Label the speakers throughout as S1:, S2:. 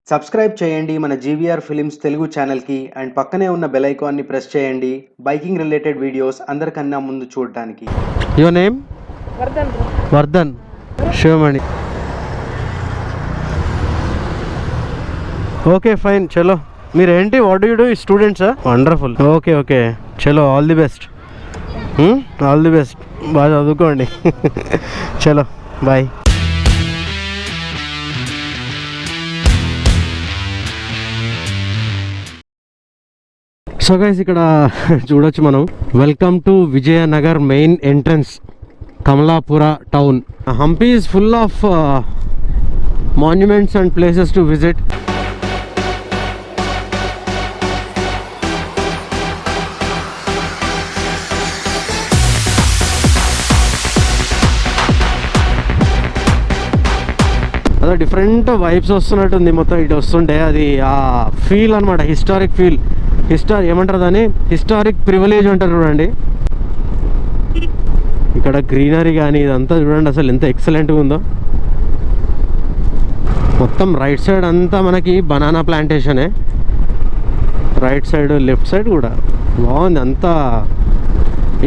S1: Subscribe చేయండి మన GVR films Telugu ఛానల్కి అండ్ పక్కనే ఉన్న బెల్ ఐకాన్ని ప్రెస్ చేయండి బైకింగ్ రిలేటెడ్ వీడియోస్ అందరికన్నా ముందు చూడడానికి.
S2: Your name?
S3: Vardhan.
S2: Vardhan. Sivamani. Okay fine, చలో. మీరు ఏంటి, వాట్ డూ యూ డూ? స్టూడెంట్సా? వండర్ఫుల్. ఓకే ఓకే, చలో, all the best. All the best, బాగా చదువుకోండి. చలో బాయ్. సో గైస్, ఇక్కడ చూడొచ్చు మనం. Welcome to Vijayanagar main entrance, Kamalapura town. Hampi is full of monuments and places to visit. అదో డిఫరెంట్ వైబ్స్ వస్తున్నట్టుంది మొత్తం ఇటు వస్తుంటే. అది ఆ ఫీల్ అనమాట, హిస్టారిక్ ఫీల్. ఏమంటారు దాన్ని, హిస్టారిక్ ప్రివిలేజ్ అంటారు చూడండి. ఇక్కడ గ్రీనరీ కానీ ఇదంతా చూడండి అసలు ఎంత ఎక్సలెంట్గా ఉందో. మొత్తం రైట్ సైడ్ అంతా మనకి బనానా ప్లాంటేషనే, రైట్ సైడ్ లెఫ్ట్ సైడ్ కూడా బాగుంది అంతా.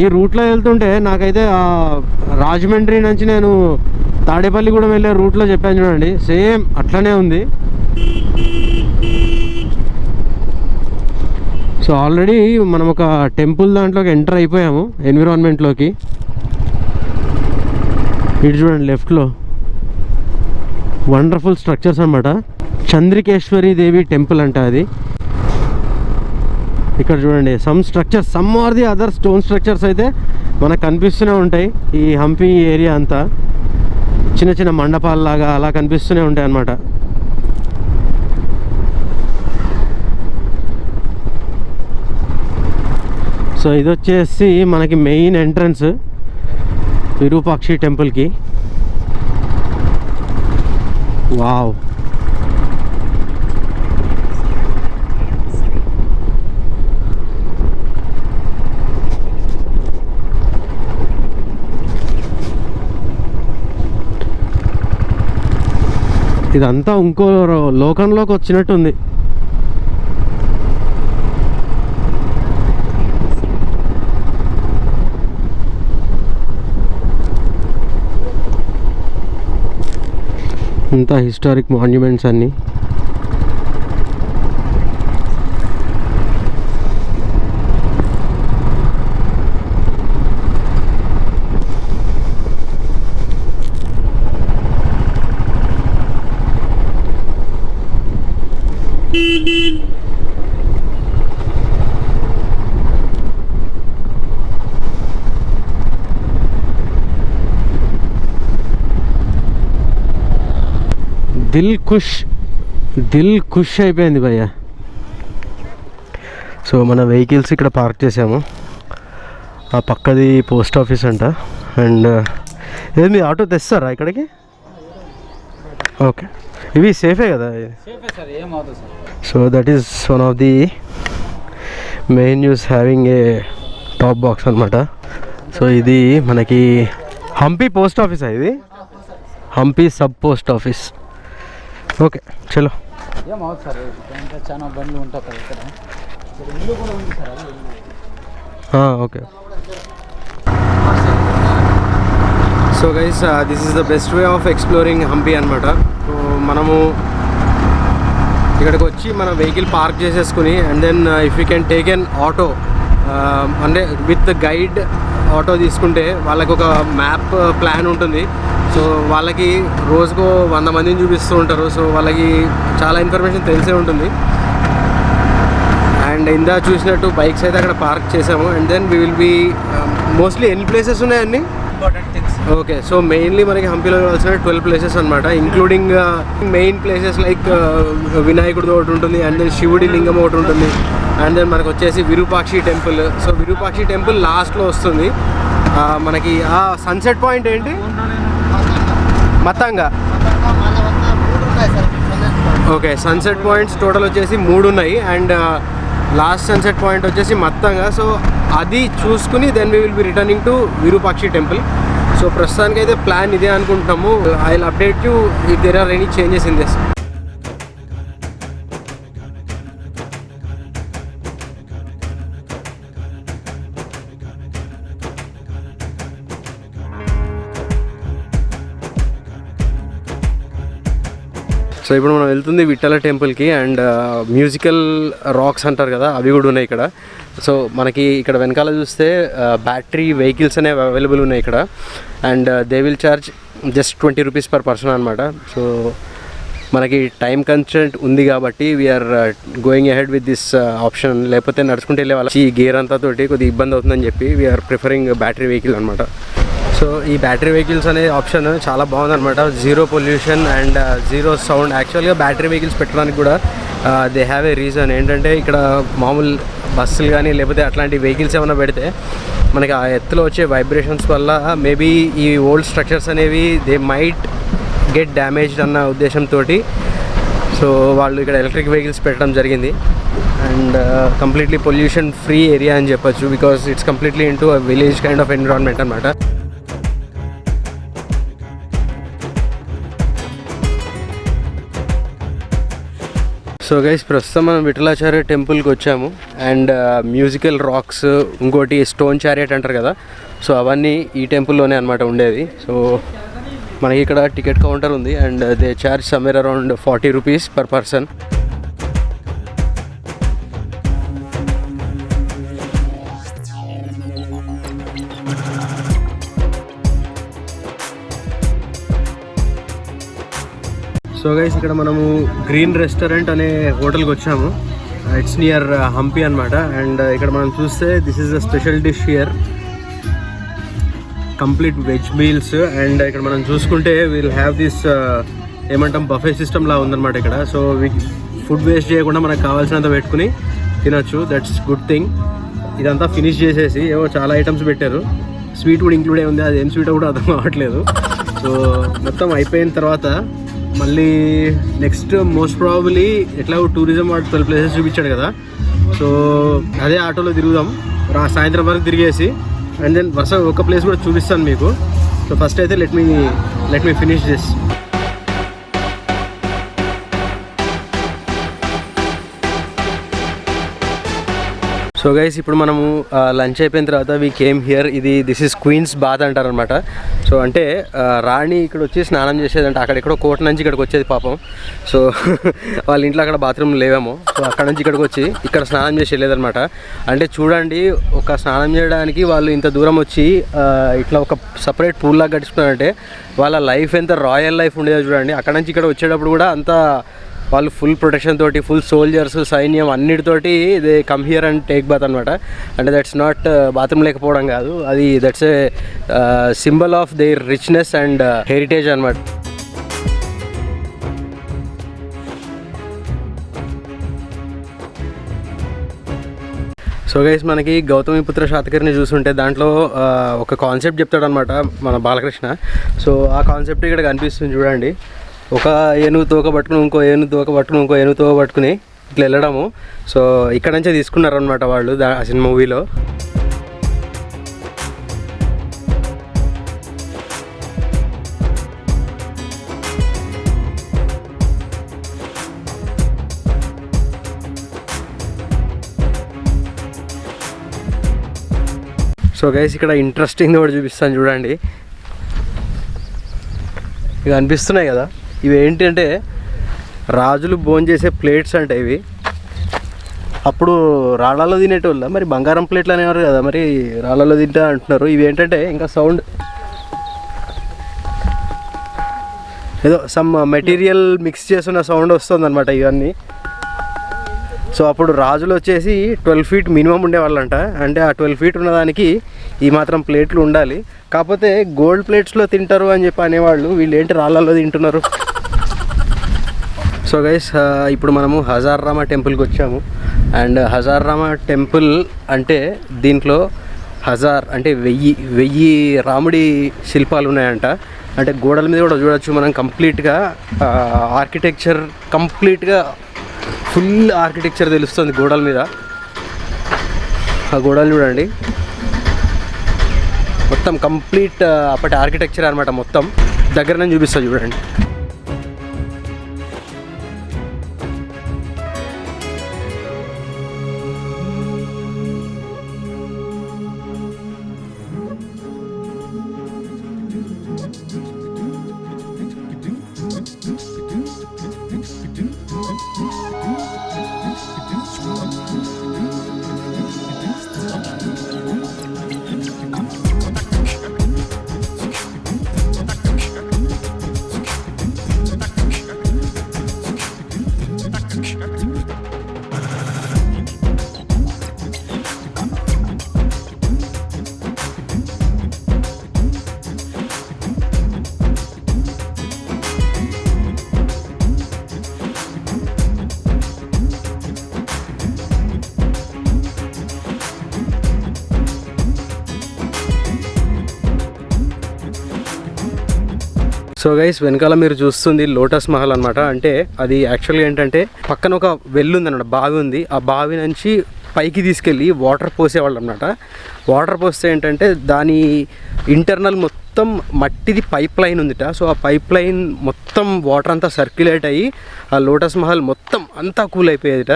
S2: ఈ రూట్లో వెళ్తుంటే నాకైతే రాజమండ్రి నుంచి నేను తాడేపల్లిగూడెం వెళ్ళే రూట్లో చెప్పాను చూడండి, సేమ్ అట్లనే ఉంది. సో ఆల్రెడీ మనం ఒక టెంపుల్ దాంట్లోకి ఎంటర్ అయిపోయాము, ఎన్విరాన్మెంట్లోకి. ఇటు చూడండి లెఫ్ట్లో వండర్ఫుల్ స్ట్రక్చర్స్ అనమాట. చంద్రికేశ్వరి దేవి టెంపుల్ అంట అది. ఇక్కడ చూడండి some structures, some are the other stone structures అయితే మనకు కనిపిస్తూనే ఉంటాయి. ఈ హంపీ ఏరియా అంతా చిన్న చిన్న మండపాలలాగా అలా కనిపిస్తూనే ఉంటాయి అన్నమాట. సో ఇది వచ్చేసి మనకి మెయిన్ ఎంట్రన్స్ విరూపాక్షి టెంపుల్కి. వావ్, ఇదంతా ఇంకో లోకంలోకి వచ్చినట్టుంది. ఇంత హిస్టారిక్ మాన్యుమెంట్స్ అన్నీ. దిల్ ఖుష్ అయిపోయింది భయ్య. సో మన వెహికల్స్ ఇక్కడ పార్క్ చేసాము. ఆ పక్కది పోస్ట్ ఆఫీస్ అంట. అండ్ ఏమి ఆటో తెస్తారా ఇక్కడికి? ఓకే, ఇవి సేఫే కదా? So that is one of the main use having a top box అనమాట. సో ఇది మనకి హంపీ పోస్ట్ ఆఫీసా? ఇది Hampi sub post office. Okay చలో. Okay. So guys, this is the best way of exploring Hampi అనమాట. సో మనము ఇక్కడికి వచ్చి మన వెహికల్ పార్క్ చేసేసుకుని and then if you can take N auto, అంటే విత్ గైడ్ ఆటో తీసుకుంటే వాళ్ళకి ఒక మ్యాప్ ప్లాన్ ఉంటుంది. సో వాళ్ళకి రోజుకో 100 మందిని చూపిస్తూ ఉంటారు. సో వాళ్ళకి చాలా ఇన్ఫర్మేషన్ తెలిసే ఉంటుంది. అండ్ ఇందా చూసినట్టు బైక్స్ అయితే అక్కడ పార్క్ చేసాము. And then we will be mostly ఎన్ని ప్లేసెస్ ఉన్నాయండి? ఓకే, సో మెయిన్లీ మనకి హంపీలో కావాల్సిన 12 ప్లేసెస్ అనమాట, ఇంక్లూడింగ్ మెయిన్ ప్లేసెస్ లైక్ వినాయకుడిది ఒకటి ఉంటుంది, అండ్ దెన్ శివుడి లింగం ఒకటి ఉంటుంది, అండ్ దెన్ మనకు వచ్చేసి Virupakshi temple. So Virupakshi temple లాస్ట్లో వస్తుంది మనకి. సన్సెట్ పాయింట్ ఏంటి? మతంగా. ఓకే, సన్సెట్ పాయింట్స్ టోటల్ వచ్చేసి 3 ఉన్నాయి. అండ్ లాస్ట్ సన్సెట్ పాయింట్ వచ్చేసి మత్తంగా. సో అది చూసుకుని then we will be returning to Virupaksha temple. So ప్రస్తుతానికైతే ప్లాన్ ఇదే అనుకుంటున్నాము. I will update you if there are any changes in this. ఇప్పుడు మనం వెళ్తుంది విఠల టెంపుల్కి అండ్ మ్యూజికల్ రాక్స్ అంటారు కదా, అవి కూడా ఉన్నాయి ఇక్కడ. సో మనకి ఇక్కడ వెనకాల చూస్తే బ్యాటరీ వెహికల్స్ అనేవి అవైలబుల్ ఉన్నాయి ఇక్కడ. And they will charge just 20 rupees per person అనమాట. సో మనకి టైం కన్స్టెంట్ ఉంది కాబట్టి we're going ahead with this option. లేకపోతే నడుచుకుంటూ వెళ్ళే వాళ్ళకి ఈ గేర్ అంతా తోటి కొద్దిగా ఇబ్బంది అవుతుందని చెప్పి వీఆర్ ప్రిఫరింగ్ బ్యాటరీ వెహికల్ అనమాట. సో ఈ బ్యాటరీ వెహికల్స్ అనే ఆప్షన్ చాలా బాగుందన్నమాట. Zero pollution and zero sound. యాక్చువల్గా బ్యాటరీ వెహికల్స్ పెట్టడానికి కూడా దే హ్యావ్ ఏ రీజన్. ఏంటంటే ఇక్కడ మామూలు బస్సులు కానీ లేకపోతే అట్లాంటి వెహికల్స్ ఏమైనా పెడితే మనకి ఆ ఎత్తులో వచ్చే వైబ్రేషన్స్ వల్ల మేబీ ఈ ఓల్డ్ స్ట్రక్చర్స్ అనేవి దే మైట్ గెట్ డ్యామేజ్డ్ అన్న ఉద్దేశంతో సో వాళ్ళు ఇక్కడ ఎలక్ట్రిక్ వెహికల్స్ పెట్టడం జరిగింది. And completely pollution free area అని చెప్పొచ్చు, because it's completely into village kind of environment అనమాట. సో గైస్, ప్రస్తుతం మనం విఠలాచార్య టెంపుల్కి వచ్చాము. అండ్ మ్యూజికల్ రాక్స్, ఇంకోటి స్టోన్ చారియట్ అంటారు కదా, సో అవన్నీ ఈ టెంపుల్లోనే అనమాట ఉండేది. సో మనకి ఇక్కడ టికెట్ కౌంటర్ ఉంది and they charge somewhere around 40 rupees per person. So guys, ఇక్కడ మనము గ్రీన్ రెస్టారెంట్ అనే హోటల్కి వచ్చాము. ఇట్స్ నియర్ హంపి అనమాట. అండ్ ఇక్కడ మనం చూస్తే this is the special dish here, complete veg meals. And ఇక్కడ మనం చూసుకుంటే వీల్ హ్యావ్ దిస్ ఏమంటాం బఫే సిస్టమ్ లా ఉందన్నమాట ఇక్కడ. సో ఫుడ్ వేస్ట్ చేయకుండా మనకు కావాల్సినంత పెట్టుకుని తినొచ్చు. That's good thing. ఇదంతా ఫినిష్ చేసేసి ఏవో చాలా ఐటమ్స్ పెట్టారు. స్వీట్ కూడా ఇంక్లూడ్ అయి ఉంది, అది ఏం స్వీట్ కూడా అర్థం కావట్లేదు. సో మొత్తం అయిపోయిన తర్వాత మళ్ళీ నెక్స్ట్ మోస్ట్ ప్రాబబ్లీ ఎట్లా టూరిజం వాడు 12 ప్లేసెస్ చూపించాడు కదా, సో అదే ఆటోలో తిరుగుదాం సాయంత్రం వరకు తిరిగేసి. అండ్ దెన్ వరుస ఒక ప్లేస్ కూడా చూపిస్తాను మీకు. సో ఫస్ట్ అయితే let me finish this. So guys, ఇప్పుడు మనము లంచ్ అయిపోయిన తర్వాత we came here. This is queen's bath అంటారనమాట. సో అంటే రాణి ఇక్కడ వచ్చి స్నానం చేసేదంట. అక్కడెక్కడో కోట నుంచి ఇక్కడికి వచ్చేది పాపం. సో వాళ్ళ ఇంట్లో అక్కడ బాత్రూమ్ లేవేమో, సో అక్కడ నుంచి ఇక్కడికి వచ్చి ఇక్కడ స్నానం చేసి వెళ్ళేదనమాట. అంటే చూడండి, ఒక స్నానం చేయడానికి వాళ్ళు ఇంత దూరం వచ్చి ఇట్లా ఒక సపరేట్ పూల్ లాగా గడిచిపోయారంటే వాళ్ళ లైఫ్ ఎంత రాయల్ లైఫ్ ఉండేదో చూడండి. అక్కడ నుంచి ఇక్కడ వచ్చేటప్పుడు కూడా అంతా వాళ్ళు ఫుల్ ప్రొటెక్షన్ తోటి, ఫుల్ సోల్జర్స్, సైన్యం అన్నిటితోటి they come here and take bath అనమాట. అంటే దట్స్ నాట్ బాత్రూమ్ లేకపోవడం కాదు, అది that's a symbol of their richness and heritage అనమాట. సో గైస్, మనకి గౌతమిపుత్ర శాతకర్ణి చూస్తుంటే దాంట్లో ఒక కాన్సెప్ట్ చెప్తాడనమాట మన బాలకృష్ణ. సో ఆ కాన్సెప్ట్ ఇక్కడ కనిపిస్తుంది చూడండి. ఒక ఏనుగు తోక పట్టుకుని ఇంకో ఏనుగు తోక పట్టుకుని ఇంకో ఏనుగు తోక పట్టుకుని ఇట్లా వెళ్ళడము. సో ఇక్కడ నుంచే తీసుకున్నారనమాట వాళ్ళు ఆ సినిమా మూవీలో. సో గైస్, ఇక్కడ ఇంట్రెస్టింగ్ కూడా చూపిస్తాను చూడండి. ఇవి అనిపిస్తున్నాయి కదా, ఇవి ఏంటంటే రాజులు భోజనం చేసే ప్లేట్స్ అంటే ఇవి. అప్పుడు రాళ్ళలో తినేటోళ్ళ, మరి బంగారం ప్లేట్లు అనేవారు కదా, మరి రాళ్ళలో తింటా అంటున్నారు. ఇవి ఏంటంటే ఇంకా సౌండ్ ఏదో సమ్ మెటీరియల్ మిక్స్ చేస్తున్న సౌండ్ వస్తుంది అనమాట ఇవన్నీ. సో అప్పుడు రాజులు వచ్చేసి 12 feet మినిమం ఉండేవాళ్ళంట. అంటే ఆ 12 feet ఉన్నదానికి ఈ మాత్రం ప్లేట్లు ఉండాలి. కాకపోతే గోల్డ్ ప్లేట్స్లో తింటారు అని చెప్పి అనేవాళ్ళు, వీళ్ళు ఏంటి రాళ్ళల్లో తింటున్నారు. సో గైస్, ఇప్పుడు మనము హజార్రామా టెంపుల్కి వచ్చాము. అండ్ హజార్రామా టెంపుల్ అంటే దీంట్లో హజార్ అంటే 1000 రాముడి శిల్పాలు ఉన్నాయంట. అంటే గోడల మీద కూడా చూడొచ్చు మనం. కంప్లీట్గా ఆర్కిటెక్చర్, కంప్లీట్గా ఫుల్ ఆర్కిటెక్చర్ తెలుస్తుంది గోడల మీద. ఆ గోడలు చూడండి, మొత్తం కంప్లీట్ అప్పటి ఆర్కిటెక్చర్ అనమాట. మొత్తం దగ్గర నుంచి చూపిస్తా చూడండి. సో గైస్ వెనకాల మీరు చూస్తుంది లోటస్ మహల్ అనమాట. అంటే అది యాక్చువల్గా ఏంటంటే పక్కన ఒక వెల్ ఉంది అన్నమాట, బావి ఉంది. ఆ బావి నుంచి పైకి తీసుకెళ్ళి వాటర్ పోసేవాళ్ళు అనమాట. వాటర్ పోస్తే ఏంటంటే దాని ఇంటర్నల్ మొత్తం మట్టిది పైప్ లైన్ ఉందిట. సో ఆ పైప్ లైన్ మొత్తం వాటర్ అంతా సర్క్యులేట్ అయ్యి ఆ లోటస్ మహల్ మొత్తం అంతా కూల్ అయిపోయేదిట.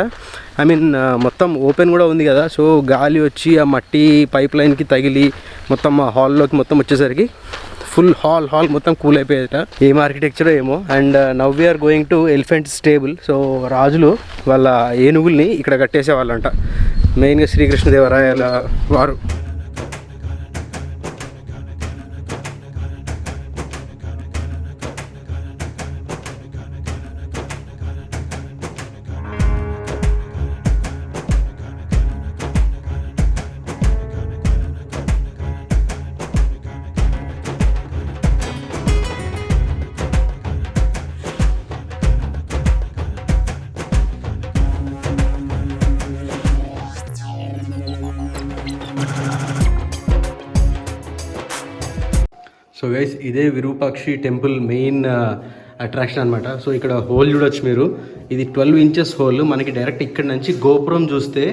S2: ఐ మీన్ మొత్తం ఓపెన్ కూడా ఉంది కదా, సో గాలి వచ్చి ఆ మట్టి పైప్ లైన్కి తగిలి మొత్తం ఆ హాల్లోకి మొత్తం వచ్చేసరికి ఫుల్ హాల్ మొత్తం కూల్ అయిపోయేదట. ఏం ఆర్కిటెక్చర్ ఏమో. And now we're going to elephant stable. So రాజులు వాళ్ళ ఏనుగుల్ని ఇక్కడ కట్టేసేవాళ్ళంట, మెయిన్గా శ్రీకృష్ణదేవరాయల వారు. సో గైస్ ఇదే విరూపాక్షి టెంపుల్ మెయిన్ అట్రాక్షన్ అనమాట. సో ఇక్కడ హోల్ చూడొచ్చు మీరు, ఇది 12 ఇంచెస్ హోల్. మనకి డైరెక్ట్ ఇక్కడ నుంచి గోపురం చూస్తే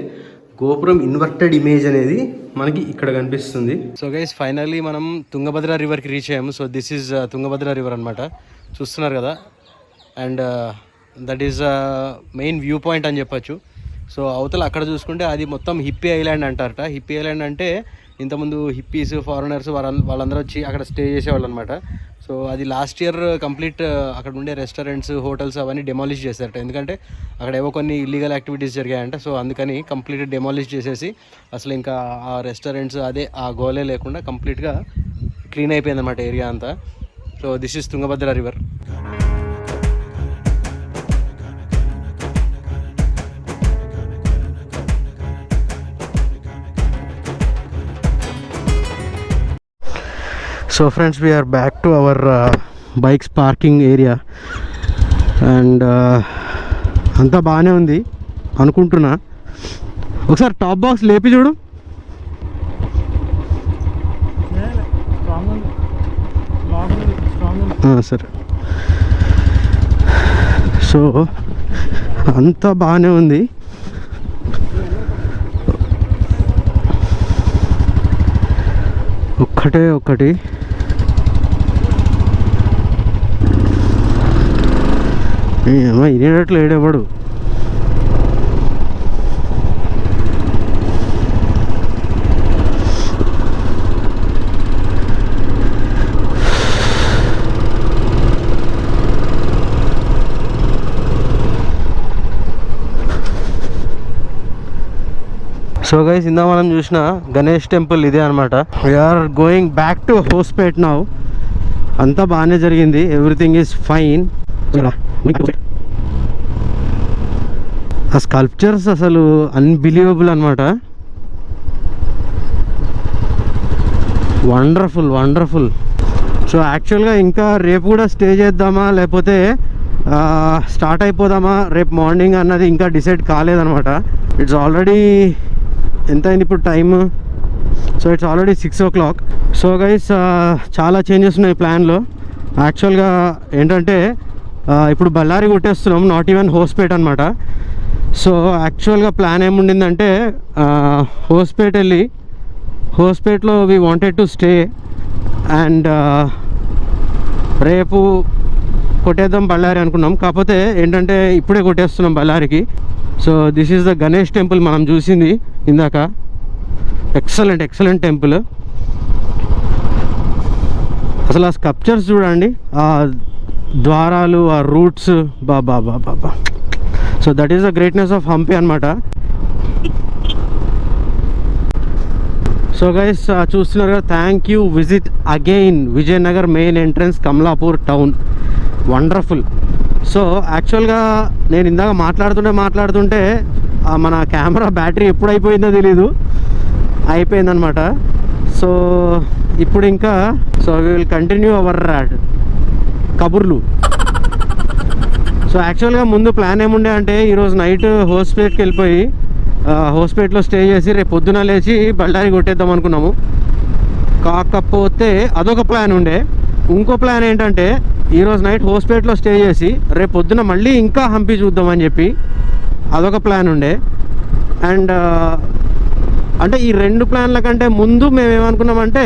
S2: గోపురం ఇన్వర్టెడ్ ఇమేజ్ అనేది మనకి ఇక్కడ కనిపిస్తుంది. సో గైస్ ఫైనల్లీ మనం తుంగభద్ర రివర్కి రీచ్ అయ్యాము. So this is Tungabhadra river అనమాట, చూస్తున్నారు కదా. And that is main view point అని చెప్పొచ్చు. సో అవతల అక్కడ చూసుకుంటే అది మొత్తం హిప్పీ ఐలాండ్ అంటారట. హిప్పీ ఐలాండ్ అంటే ఇంతకుముందు హిప్పీస్ ఫారినర్స్ వాళ్ళందరూ వచ్చి అక్కడ స్టే చేసేవాళ్ళు అనమాట. సో అది లాస్ట్ ఇయర్ కంప్లీట్ అక్కడ ఉండే రెస్టారెంట్స్ హోటల్స్ అవన్నీ డెమాలిష్ చేశారట. ఎందుకంటే అక్కడ ఏవో కొన్ని ఇల్లీగల్ యాక్టివిటీస్ జరిగాయంట. సో అందుకని కంప్లీట్ డెమాలిష్ చేసేసి అసలు ఇంకా ఆ రెస్టారెంట్స్ అదే ఆ గోలే లేకుండా కంప్లీట్గా క్లీన్ అయిపోయింది అనమాట ఏరియా అంతా. So this is Tungabhadra river. So friends we're back to our bikes parking area. And అంతా బాగానే ఉంది అనుకుంటున్నా. ఒకసారి టాప్ బాక్స్ లేపి చూడు. సరే. సో అంతా బాగానే ఉంది. ఒక్కటి ఏమో ఇనేటట్లు ఏడేవాడు. సో గైస్ ఇందా మనం చూసిన గణేష్ టెంపుల్ ఇదే అనమాట. We're going back to Hospet now. అంతా బాగానే జరిగింది, ఎవ్రీథింగ్ ఈజ్ ఫైన్. ఆ స్కల్ప్చర్స్ అసలు అన్బిలీవబుల్ అనమాట. వండర్ఫుల్. సో యాక్చువల్గా ఇంకా రేపు కూడా స్టే చేద్దామా లేకపోతే స్టార్ట్ అయిపోదామా రేపు మార్నింగ్ అన్నది ఇంకా డిసైడ్ కాలేదనమాట. ఇట్స్ ఆల్రెడీ ఎంత అయింది ఇప్పుడు time? So it's already 6 o'clock. So guys చాలా చేంజెస్ ఉన్నాయి ప్లాన్లో. యాక్చువల్గా ఏంటంటే ఇప్పుడు బళ్ళారి కొట్టేస్తున్నాం, నాట్ ఈవెన్ హోస్పేట్ అనమాట. సో యాక్చువల్గా ప్లాన్ ఏముండిందంటే హోస్పేట్ వెళ్ళి హోస్పేట్లో we wanted to stay and రేపు కొట్టేద్దాం బళ్ళారి అనుకున్నాం. కాకపోతే ఏంటంటే ఇప్పుడే కొట్టేస్తున్నాం బళ్ళారికి. So this is the Ganesh temple మనం చూసింది ఇందాక. Excellent temple. అసలు ఆ స్కల్ప్చర్స్ చూడండి, ఆ ద్వారాలు, ఆ రూట్స్, బాబా so that is the greatness of Hampi అనమాట. సో గైస్ చూస్తున్నారు కదా, thank you, visit again Vijayanagar main entrance Kamalapur town, wonderful. So యాక్చువల్గా నేను ఇందాక మాట్లాడుతుంటే మన కెమెరా బ్యాటరీ ఎప్పుడు అయిపోయిందో తెలీదు, అయిపోయిందనమాట. సో ఇప్పుడు ఇంకా వి విల్ కంటిన్యూ అవర్ కబుర్లు. సో యాక్చువల్గా ముందు ప్లాన్ ఏముండే అంటే ఈరోజు నైట్ హోస్పేట్కి వెళ్ళిపోయి హోస్పేట్లో స్టే చేసి రేపు పొద్దున లేచి బళ్ళారి కొట్టేద్దాం అనుకున్నాము. కాకపోతే అదొక ప్లాన్ ఉండే. ఇంకో ప్లాన్ ఏంటంటే ఈరోజు నైట్ హోస్పేట్లో స్టే చేసి రేపు పొద్దున మళ్ళీ ఇంకా హంపి చూద్దామని చెప్పి అదొక ప్లాన్ ఉండే. అండ్ అంటే ఈ రెండు ప్లాన్ల కంటే ముందు మేము ఏమనుకున్నామంటే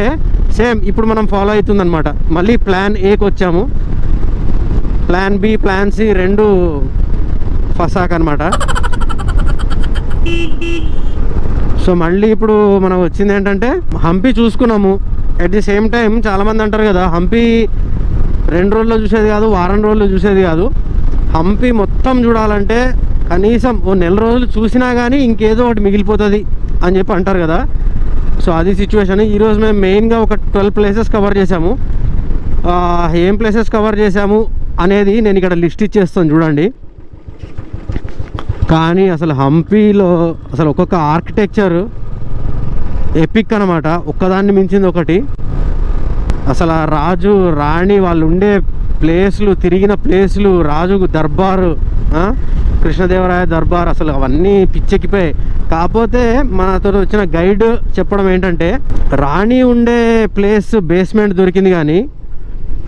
S2: సేమ్ ఇప్పుడు మనం ఫాలో అవుతుందన్నమాట. మళ్ళీ ప్లాన్ ఏకి వచ్చాము, ప్లాన్ బి ప్లాన్ సి రెండు ఫసాక్ అనమాట. సో మళ్ళీ ఇప్పుడు మనం వచ్చింది ఏంటంటే హంపి చూసుకున్నాము. అట్ ది సేమ్ టైం చాలామంది అంటారు కదా హంపి 2 రోజుల్లో చూసేది కాదు, వారం రోజుల్లో చూసేది కాదు. హంపి మొత్తం చూడాలంటే కనీసం ఓ 1 రోజులు చూసినా కానీ ఇంకేదో ఒకటి మిగిలిపోతుంది అని చెప్పి అంటారు కదా. సో అది సిచ్యువేషన్. ఈరోజు మేము మెయిన్గా ఒక 12 ప్లేసెస్ కవర్ చేసాము. ఏం ప్లేసెస్ కవర్ చేసాము అనేది నేను ఇక్కడ లిస్ట్ ఇచ్చేస్తాను చూడండి. కానీ అసలు హంపీలో అసలు ఒక్కొక్క ఆర్కిటెక్చర్ ఎపిక్ అనమాట, ఒక్కదాన్ని మించింది ఒకటి. అసలు ఆ రాజు రాణి వాళ్ళు ఉండే ప్లేస్లు, తిరిగిన ప్లేస్లు, రాజు దర్బారు, కృష్ణదేవరాయ దర్బార్, అసలు అవన్నీ పిచ్చెక్కిపోయాయి. కాకపోతే మనతో వచ్చిన గైడ్ చెప్పడం ఏంటంటే రాణి ఉండే ప్లేస్ బేస్మెంట్ దొరికింది కానీ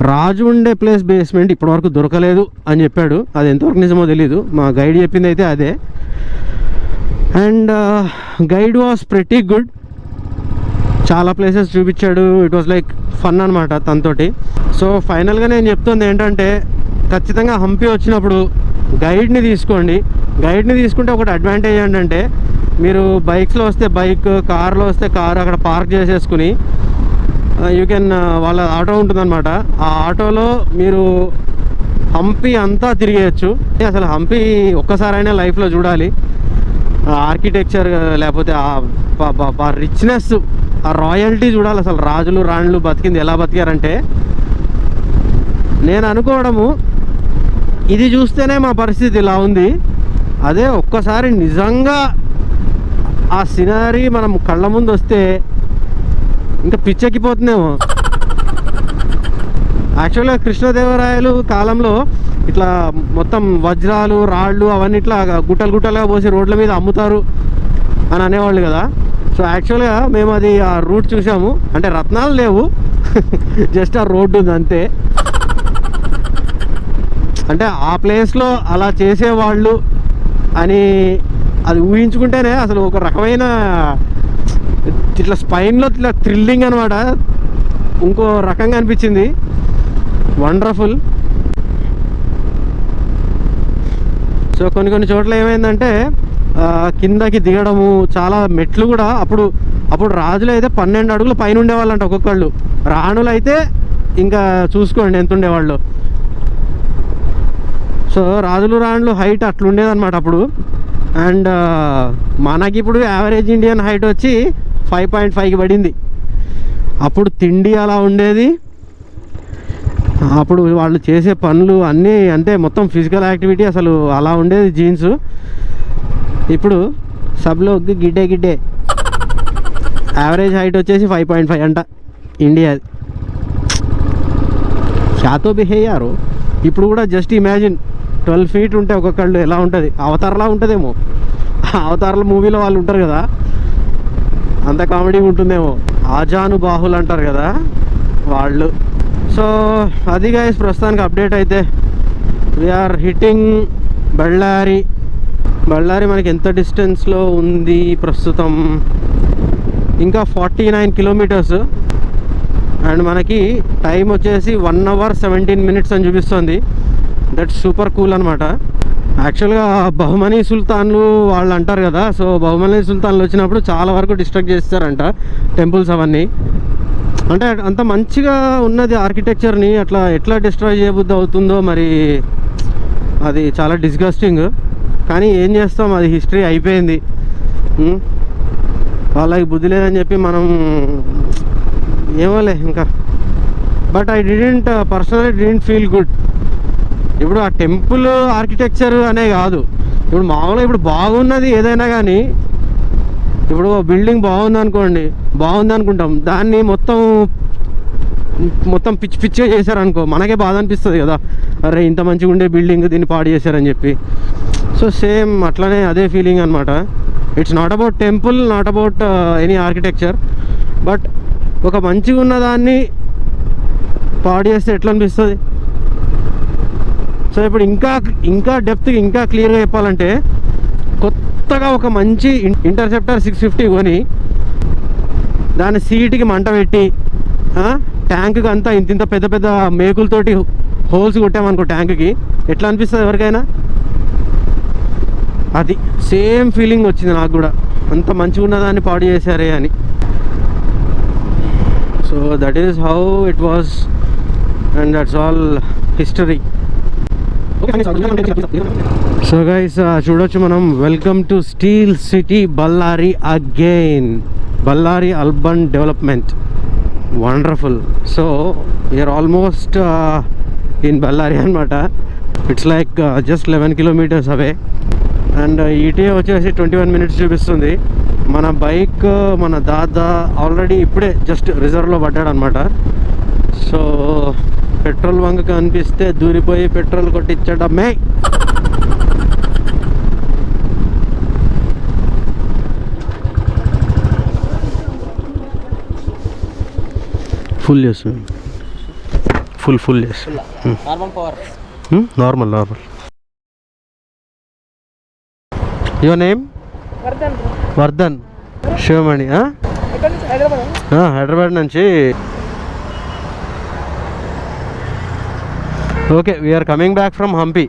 S2: రాజు ఉండే ప్లేస్ బేస్మెంట్ ఇప్పటివరకు దొరకలేదు అని చెప్పాడు. అది ఎంతవరకు నిజమో తెలీదు, మా గైడ్ చెప్పింది అయితే అదే. And guide was pretty good, చాలా ప్లేసెస్ చూపించాడు. ఇట్ వాస్ లైక్ ఫన్ అనమాట తనతోటి. సో ఫైనల్గా నేను చెప్తుంది ఏంటంటే ఖచ్చితంగా హంపి వచ్చినప్పుడు గైడ్ని తీసుకోండి. గైడ్ని తీసుకుంటే ఒకటి అడ్వాంటేజ్ ఏంటంటే మీరు బైక్స్లో వస్తే బైక్, కార్లో వస్తే కారు అక్కడ పార్క్ చేసేసుకుని యూ కెన్ వాళ్ళ ఆటో ఉంటుందన్నమాట. ఆ ఆటోలో మీరు హంపి అంతా తిరిగేయచ్చు. అసలు హంపి ఒక్కసారైనా లైఫ్లో చూడాలి. ఆర్కిటెక్చర్ లేకపోతే ఆ రిచ్నెస్, ఆ రాయల్టీ చూడాలి. అసలు రాజులు రాణులు బతికింది ఎలా బతికారంటే నేను అనుకోవడము ఇది చూస్తేనే మా పరిస్థితి ఇలా ఉంది. అదే ఒక్కసారి నిజంగా ఆ సినరీ మనం కళ్ళ ముందు వస్తే ఇంకా పిచ్చెక్కిపోతుందేమో. యాక్చువల్గా కృష్ణదేవరాయలు కాలంలో ఇట్లా మొత్తం వజ్రాలు, రాళ్ళు అవన్నీ ఇట్లా గుట్టలు గుట్టలుగా పోసి రోడ్ల మీద అమ్ముతారు అని అనేవాళ్ళు కదా. సో యాక్చువల్గా మేము అది ఆ రూట్ చూసాము. అంటే రత్నాలు లేవు, జస్ట్ ఆ రోడ్డు ఉంది అంతే. అంటే ఆ ప్లేస్లో అలా చేసేవాళ్ళు అని అది ఊహించుకుంటేనే అసలు ఒక రకమైన ఇట్లా స్పైన్లో ఇట్లా థ్రిల్లింగ్ అనమాట, ఇంకో రకంగా అనిపించింది. వండర్ఫుల్. సో కొన్ని చోట్ల ఏమైందంటే కిందకి దిగడము, చాలా మెట్లు కూడా. అప్పుడు రాజులు అయితే 12 అడుగులు పైన ఉండేవాళ్ళంట ఒక్కొక్కళ్ళు. రాణులు అయితే ఇంకా చూసుకోండి ఎంత ఉండేవాళ్ళు. సో రాజులు రాణులు హైట్ అట్లుండేదన్నమాట అప్పుడు. అండ్ మనకి ఇప్పుడు యావరేజ్ ఇండియన్ హైట్ వచ్చి 5.5కి పడింది. అప్పుడు తిండి అలా ఉండేది, అప్పుడు వాళ్ళు చేసే పనులు అన్నీ అంటే మొత్తం ఫిజికల్ యాక్టివిటీ అసలు అలా ఉండేది జీన్స్. ఇప్పుడు సబ్లో గిడ్డే యావరేజ్ హైట్ వచ్చేసి 5.5 అంట ఇండియా. షాతో బిహేయారు. ఇప్పుడు కూడా జస్ట్ ఇమాజిన్ 12 ఫీట్ ఉంటే ఒక్కొక్కళ్ళు ఎలా ఉంటుంది, అవతార్లా ఉంటుందేమో. అవతార్ల మూవీలో వాళ్ళు ఉంటారు కదా, అంత కామెడీ ఉంటుందేమో. ఆజానుబాహులు అంటారు కదా వాళ్ళు. సో అది గైస్ ప్రస్తుతానికి అప్డేట్. అయితే వీఆర్ హిట్టింగ్ బళ్ళారి. బళ్ళారి మనకి ఎంత డిస్టెన్స్లో ఉంది ప్రస్తుతం? ఇంకా 49 కిలోమీటర్స్. అండ్ మనకి టైం వచ్చేసి 1 hour 17 minutes అని చూపిస్తుంది. దట్స్ సూపర్ కూల్ అనమాట. యాక్చువల్గా బహుమనీ సుల్తాన్లు వాళ్ళు అంటారు కదా. సో బహుమనీ సుల్తాన్లు వచ్చినప్పుడు చాలా వరకు డిస్ట్రక్ట్ చేస్తారంట టెంపుల్స్ అవన్నీ. అంటే అంత మంచిగా ఉన్నది ఆర్కిటెక్చర్ని అట్లా ఎట్లా డిస్ట్రాయ్ చేయబుద్ధి అవుతుందో మరి. అది చాలా డిస్గస్టింగ్. కానీ ఏం చేస్తాం, అది హిస్టరీ అయిపోయింది. వాళ్ళకి బుద్ధి లేదని చెప్పి మనం ఏమోలే ఇంకా. But I personally didn't feel good. ఇప్పుడు ఆ టెంపుల్ ఆర్కిటెక్చర్ అనే కాదు, ఇప్పుడు మామూలుగా ఇప్పుడు బాగున్నది ఏదైనా కానీ, ఇప్పుడు బిల్డింగ్ బాగుంది అనుకోండి, బాగుంది అనుకుంటాం, దాన్ని మొత్తం పిచ్చిగా చేశారనుకో, మనకే బాధ అనిపిస్తుంది కదా, అరే ఇంత మంచిగా ఉండే బిల్డింగ్ దీన్ని పాడు చేశారని చెప్పి. సో సేమ్ అట్లనే అదే ఫీలింగ్ అనమాట. It's not about temple, not about any architecture, but ఒక మంచిగా ఉన్న దాన్ని పాడు చేస్తే ఎట్లా అనిపిస్తుంది. సో ఇప్పుడు ఇంకా డెప్త్గా ఇంకా క్లియర్గా చెప్పాలంటే, కొత్తగా ఒక మంచి ఇంటర్సెప్టర్ 650 కొని దాని సీటుకి మంట పెట్టి ట్యాంక్కి అంతా ఇంత పెద్ద పెద్ద మేకులతోటి హోల్స్ కొట్టామనుకో ట్యాంక్కి, ఎట్లా అనిపిస్తుంది ఎవరికైనా? అది సేమ్ ఫీలింగ్ వచ్చింది నాకు కూడా, అంత మంచిగా ఉన్నదాన్ని పాడు చేశారే అని. So that is how it was and that's all history. So guys చూడొచ్చు మనం, welcome to steel city Bellary again, Bellary urban development, wonderful. So we are almost in Bellary అనమాట. It's like just 11 kilometres away, and ETA వచ్చేసి 21 minutes చూపిస్తుంది. మన bike మన దాదా already ఇప్పుడే just రిజర్వ్లో పడ్డాడు అనమాట. సో పెట్రోల్ బంక్ కనిపిస్తే దూరిపోయి పెట్రోల్ కొట్టించడమే. ఫుల్ చేస్తుంది, ఫుల్ చేస్తుంది. Normal. Your name? Vardhan. Sivamani. Hyderabad నుంచి. Okay, we are coming back from Hampi.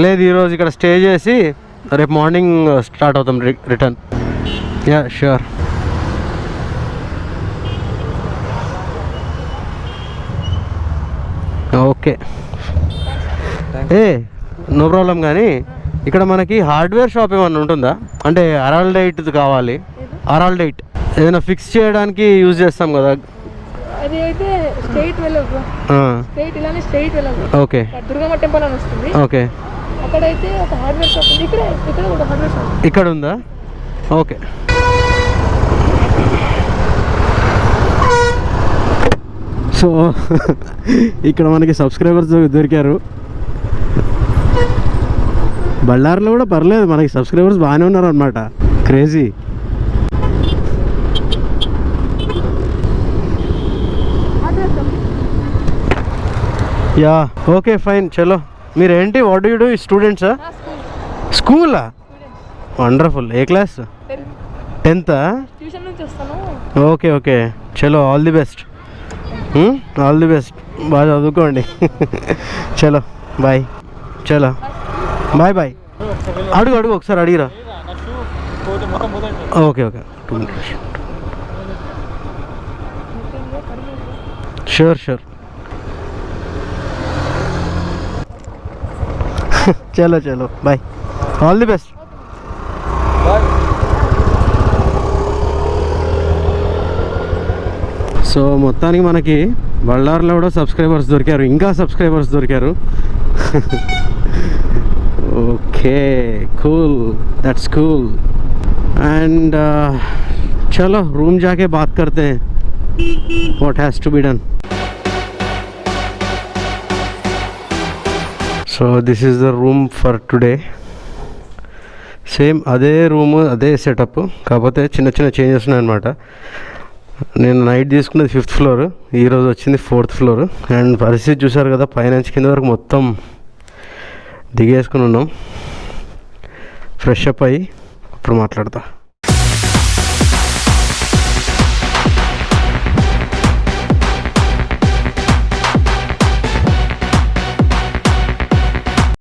S2: లేదు, ఈరోజు ఇక్కడ స్టే చేసి రేపు మార్నింగ్ స్టార్ట్ అవుతాం return. Yeah sure. Okay, no problem. కానీ ఇక్కడ మనకి హార్డ్వేర్ షాప్ ఏమన్నా ఉంటుందా? అంటే అరాల్డైట్ కావాలి, అరాల్డైట్ ఏదైనా ఫిక్స్ చేయడానికి యూజ్ చేస్తాం కదా.
S3: అది అయితే స్ట్రైట్ వెళ్ళదు, స్ట్రైట్ ఇలానే స్ట్రైట్ వెళ్ళదు.
S2: ఓకే,
S3: దుర్గమ్మ టెంపుల్ అని వస్తుంది.
S2: ఓకే,
S3: అక్కడైతే ఒక హార్డ్వేర్ షాప్ ఉంది. ఇక్కడ ఒక హార్డ్వేర్ షాప్
S2: ఇక్కడ ఉందా? ఓకే. సో ఇక్కడ మనకి సబ్స్క్రైబర్స్ దొరికారు. బళ్ళారిలో కూడా పర్లేదు, మనకి సబ్స్క్రైబర్స్ బాగానే ఉన్నారు అనమాట. క్రేజీ. యా ఓకే ఫైన్, చలో. మీరేంటి, వాట్ డూ యూ డూ? స్టూడెంట్సా? స్కూలా? వండర్ఫుల్. ఏ క్లాస్? 10th?
S3: ట్యూషన్ నుంచి వస్తాను.
S2: ఓకే ఓకే, చలో, all the best. All the best, బాగా చదువుకోండి. చలో బాయ్. చలో బాయ్. అడుగు ఒకసారి అడిగిరా. Okay 2 minutes. షూర్. చలో bye, all the best. So మొత్తానికి మనకి బళ్ళారిలో కూడా సబ్స్క్రైబర్స్ దొరికారు, ఇంకా సబ్స్క్రైబర్స్ దొరికారు. Okay, cool, that's cool. And चलो रूम जाके बात करते हैं what has to be done. So this is the room for today. Same అదే రూము, అదే సెటప్, కాకపోతే చిన్న చేంజెస్ ఉన్నాయన్నమాట. నేను నైట్ తీసుకున్నది 5th floor, ఈరోజు వచ్చింది 4th floor. అండ్ పరిస్థితి చూసారు కదా, పైనుంచి కింద వరకు మొత్తం దిగేసుకుని ఉన్నాం. ఫ్రెష్ అప్ అయ్యి అప్పుడు మాట్లాడతా.